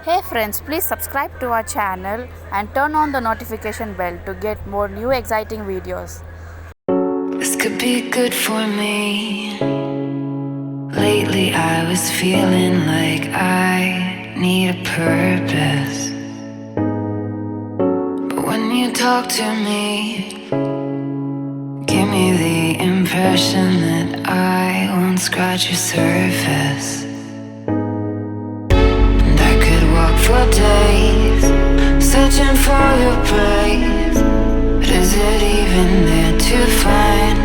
Hey friends, please subscribe to our channel and turn on the notification bell to get more new exciting videos. This could be good for me. Lately I was feeling like I need a purpose. But when you talk to me, give me the impression that I won't scratch your surface. And I could walk for days, searching for your praise. But is it even there to find?